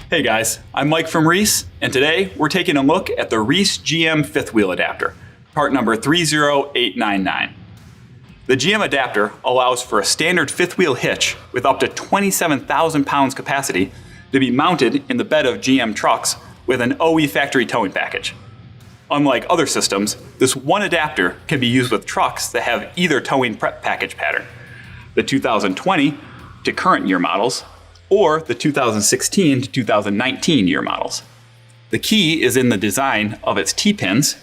Hey guys, I'm Mike from REESE, and today we're taking a look at the REESE GM fifth wheel adapter, part number 30899. The GM adapter allows for a standard fifth wheel hitch with up to 27,000 pounds capacity to be mounted in the bed of GM trucks with an OE factory towing package. Unlike other systems, this one adapter can be used with trucks that have either towing prep package pattern, the 2020 to current year models, or the 2016 to 2019 year models. The key is in the design of its T-pins,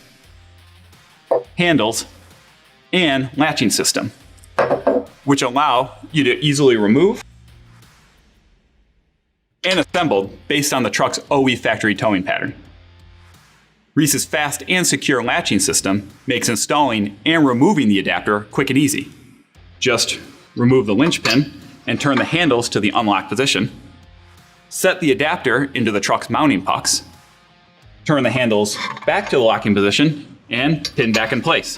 handles, and latching system, which allow you to easily remove and assemble based on the truck's OE factory towing pattern. REESE's fast and secure latching system makes installing and removing the adapter quick and easy. Just remove the linchpin and turn the handles to the unlock position. Set the adapter into the truck's mounting pucks. Turn the handles back to the locking position and pin back in place.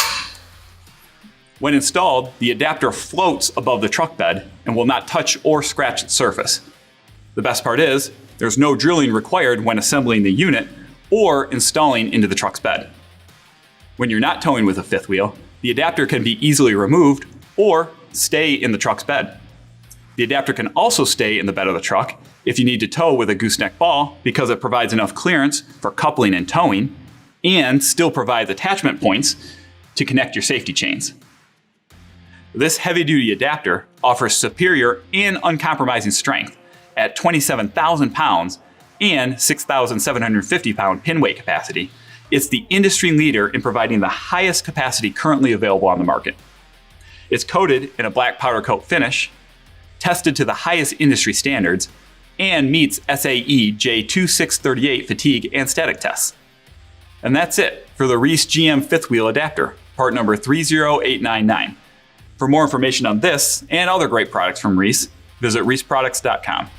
When installed, the adapter floats above the truck bed and will not touch or scratch its surface. The best part is, there's no drilling required when assembling the unit or installing into the truck's bed. When you're not towing with a fifth wheel, the adapter can be easily removed or stay in the truck's bed. The adapter can also stay in the bed of the truck if you need to tow with a gooseneck ball because it provides enough clearance for coupling and towing and still provides attachment points to connect your safety chains. This heavy-duty adapter offers superior and uncompromising strength at 27,000 pounds and 6,750 pound pin weight capacity. It's the industry leader in providing the highest capacity currently available on the market. It's coated in a black powder coat finish, tested to the highest industry standards, and meets SAE J2638 fatigue and static tests. And that's it for the REESE GM fifth wheel adapter, part number 30899. For more information on this and other great products from REESE, visit reeseproducts.com.